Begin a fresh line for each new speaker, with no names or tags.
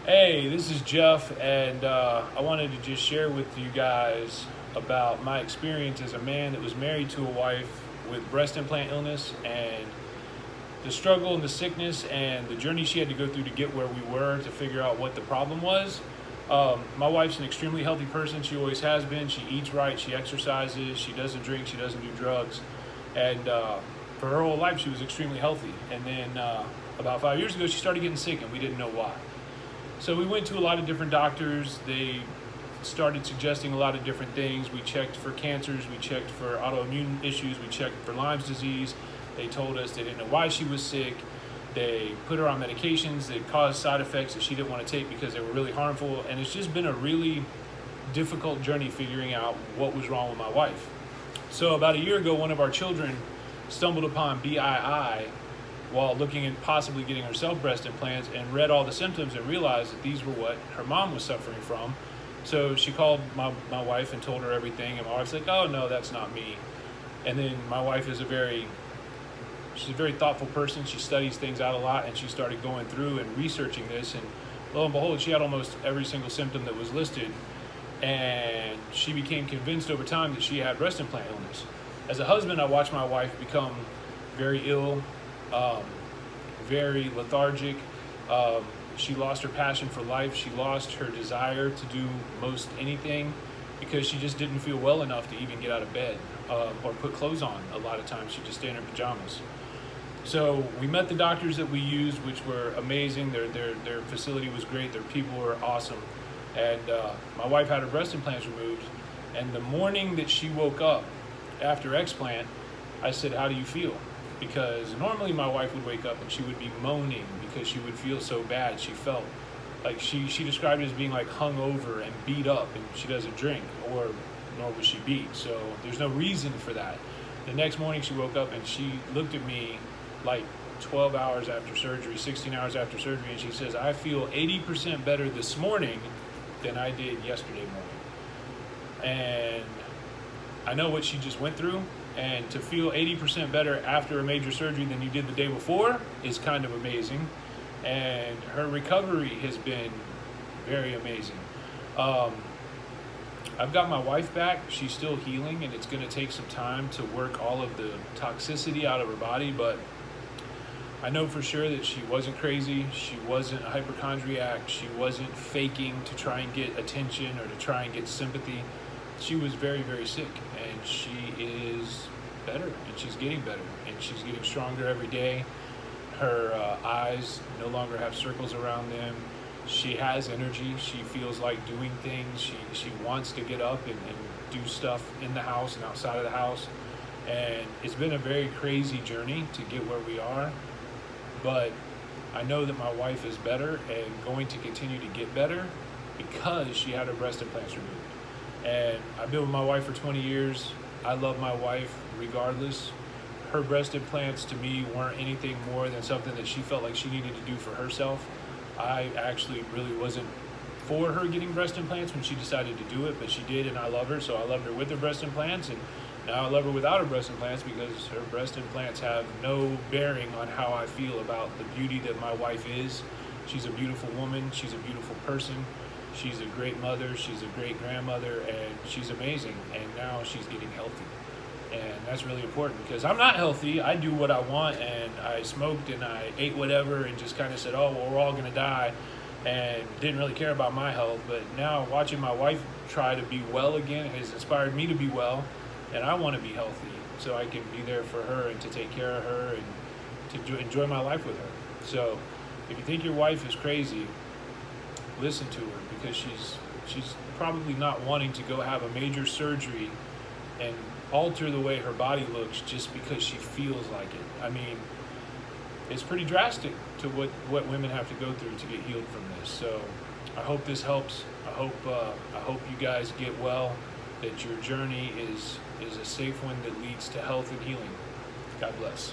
Hey, this is Jeff, and I wanted to just share with you guys about my experience as a man that was married to a wife with breast implant illness and the struggle and the sickness and the journey she had to go through to get where we were to figure out what the problem was. My wife's an extremely healthy person. She always has been. She eats right, she exercises, she doesn't drink, she doesn't do drugs. And for her whole life, she was extremely healthy. And then about 5 years ago, she started getting sick, and we didn't know why. So we went to a lot of different doctors. They started suggesting a lot of different things. We checked for cancers, we checked for autoimmune issues, we checked for Lyme's disease. They told us they didn't know why she was sick. They put her on medications that caused side effects that she didn't want to take because they were really harmful. And it's just been a really difficult journey figuring out what was wrong with my wife. So about a year ago, one of our children stumbled upon BII while looking at possibly getting herself breast implants, and read all the symptoms and realized that these were what her mom was suffering from. So she called my wife and told her everything, and my wife's like, oh no, that's not me. And then my wife is she's a very thoughtful person. She studies things out a lot, and she started going through and researching this, and lo and behold, she had almost every single symptom that was listed, and she became convinced over time that she had breast implant illness. As a husband, I watched my wife become very ill, very lethargic. She lost her passion for life. She lost her desire to do most anything because she just didn't feel well enough to even get out of bed or put clothes on. A lot of times she'd just stay in her pajamas. So we met the doctors that we used, which were amazing. Their facility was great. Their people were awesome. And my wife had her breast implants removed. And the morning that she woke up after explant, I said, how do you feel? Because normally my wife would wake up and she would be moaning because she would feel so bad. She felt like she described it as being like hungover and beat up, and she doesn't drink, nor was she beat. So there's no reason for that. The next morning she woke up and she looked at me like 12 hours after surgery, 16 hours after surgery, and she says, I feel 80% better this morning than I did yesterday morning. And I know what she just went through. And to feel 80% better after a major surgery than you did the day before is kind of amazing. And her recovery has been very amazing. I've got my wife back. She's still healing, and it's going to take some time to work all of the toxicity out of her body. But I know for sure that she wasn't crazy. She wasn't a hypochondriac. She wasn't faking to try and get attention or to try and get sympathy. She was very, very sick, and she is better, and she's getting better, and she's getting stronger every day. Her eyes no longer have circles around them. She has energy. She feels like doing things. She wants to get up and do stuff in the house and outside of the house. And it's been a very crazy journey to get where we are, but I know that my wife is better and going to continue to get better because she had her breast implants removed. And I've been with my wife for 20 years. I love my wife regardless. Her breast implants to me weren't anything more than something that she felt like she needed to do for herself. I actually really wasn't for her getting breast implants when she decided to do it, but she did, and I love her, so I loved her with her breast implants, and now I love her without her breast implants because her breast implants have no bearing on how I feel about the beauty that my wife is. She's a beautiful woman. She's a beautiful person. She's a great mother, she's a great grandmother, and she's amazing, and now she's getting healthy. And that's really important because I'm not healthy. I do what I want, and I smoked and I ate whatever and just kind of said, oh, well, we're all going to die, and didn't really care about my health. But now watching my wife try to be well again has inspired me to be well, and I want to be healthy so I can be there for her and to take care of her and to enjoy my life with her. So if you think your wife is crazy, listen to her, because she's probably not wanting to go have a major surgery and alter the way her body looks just because she feels like it. I mean, it's pretty drastic to what women have to go through to get healed from this. So I hope this helps. I hope you guys get well, that your journey is a safe one that leads to health and healing. God bless.